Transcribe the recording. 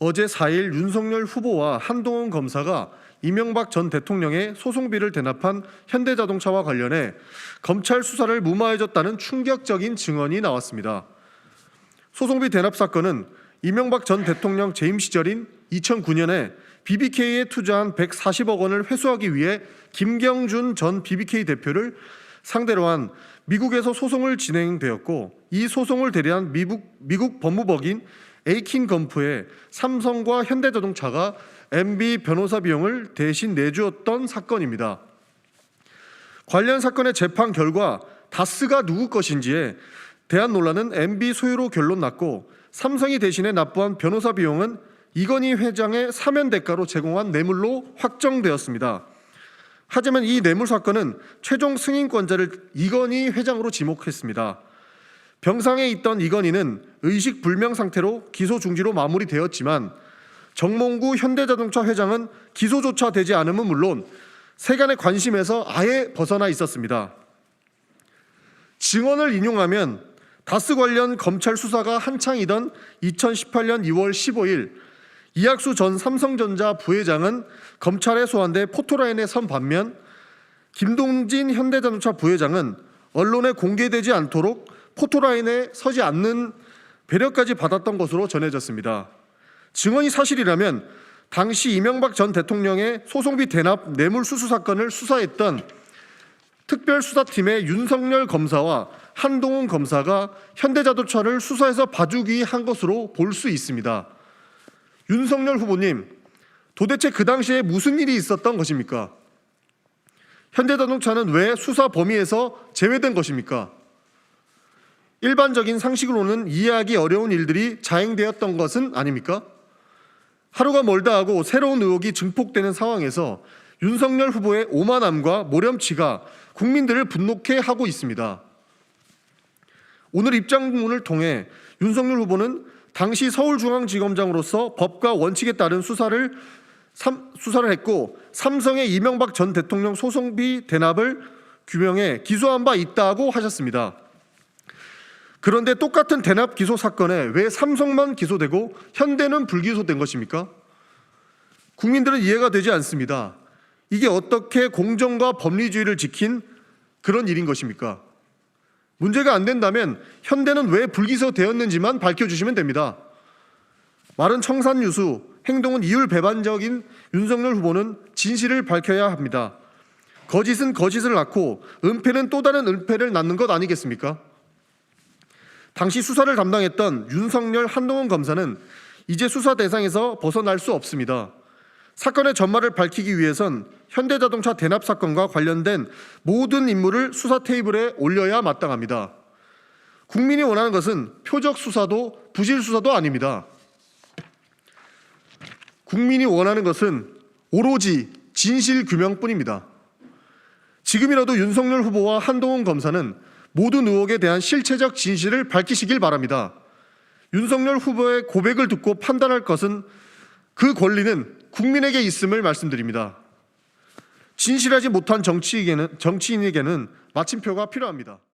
어제 4일 윤석열 후보와 한동훈 검사가 이명박 전 대통령의 소송비를 대납한 현대자동차와 관련해 검찰 수사를 무마해줬다는 충격적인 증언이 나왔습니다. 소송비 대납 사건은 이명박 전 대통령 재임 시절인 2009년에 BBK에 투자한 140억 원을 회수하기 위해 김경준 전 BBK 대표를 상대로 한 미국에서 소송을 진행되었고, 이 소송을 대리한 미국 법무법인 에이킨 건프에 삼성과 현대자동차가 MB 변호사 비용을 대신 내주었던 사건입니다. 관련 사건의 재판 결과 다스가 누구 것인지에 대한 논란은 MB 소유로 결론 났고, 삼성이 대신에 납부한 변호사 비용은 이건희 회장의 사면 대가로 제공한 뇌물로 확정되었습니다. 하지만 이 뇌물 사건은 최종 승인권자를 이건희 회장으로 지목했습니다. 병상에 있던 이건희는 의식 불명 상태로 기소 중지로 마무리되었지만, 정몽구 현대자동차 회장은 기소조차 되지 않음은 물론 세간의 관심에서 아예 벗어나 있었습니다. 증언을 인용하면 다스 관련 검찰 수사가 한창이던 2018년 2월 15일 이학수 전 삼성전자 부회장은 검찰에 소환돼 포토라인에 선 반면, 김동진 현대자동차 부회장은 언론에 공개되지 않도록 포토라인에 서지 않는 배려까지 받았던 것으로 전해졌습니다. 증언이 사실이라면 당시 이명박 전 대통령의 소송비 대납 뇌물 수수 사건을 수사했던 특별수사팀의 윤석열 검사와 한동훈 검사가 현대자동차를 수사해서 봐주기 한 것으로 볼 수 있습니다. 윤석열 후보님, 도대체 그 당시에 무슨 일이 있었던 것입니까? 현대자동차는 왜 수사 범위에서 제외된 것입니까? 일반적인 상식으로는 이해하기 어려운 일들이 자행되었던 것은 아닙니까? 하루가 멀다 하고 새로운 의혹이 증폭되는 상황에서 윤석열 후보의 오만함과 모렴치가 국민들을 분노케 하고 있습니다. 오늘 입장문을 통해 윤석열 후보는 당시 서울중앙지검장으로서 법과 원칙에 따른 수사를 했고, 삼성의 이명박 전 대통령 소송비 대납을 규명해 기소한 바 있다고 하셨습니다. 그런데 똑같은 대납 기소 사건에 왜 삼성만 기소되고 현대는 불기소된 것입니까? 국민들은 이해가 되지 않습니다. 이게 어떻게 공정과 법리주의를 지킨 그런 일인 것입니까? 문제가 안 된다면 현대는 왜 불기소되었는지만 밝혀주시면 됩니다. 말은 청산유수, 행동은 이율배반적인 윤석열 후보는 진실을 밝혀야 합니다. 거짓은 거짓을 낳고 은폐는 또 다른 은폐를 낳는 것 아니겠습니까? 당시 수사를 담당했던 윤석열, 한동훈 검사는 이제 수사 대상에서 벗어날 수 없습니다. 사건의 전말을 밝히기 위해선 현대자동차 대납 사건과 관련된 모든 인물을 수사 테이블에 올려야 마땅합니다. 국민이 원하는 것은 표적 수사도 부실 수사도 아닙니다. 국민이 원하는 것은 오로지 진실 규명뿐입니다. 지금이라도 윤석열 후보와 한동훈 검사는 모든 의혹에 대한 실체적 진실을 밝히시길 바랍니다. 윤석열 후보의 고백을 듣고 판단할 것은, 그 권리는 국민에게 있음을 말씀드립니다. 진실하지 못한 정치인에게는 마침표가 필요합니다.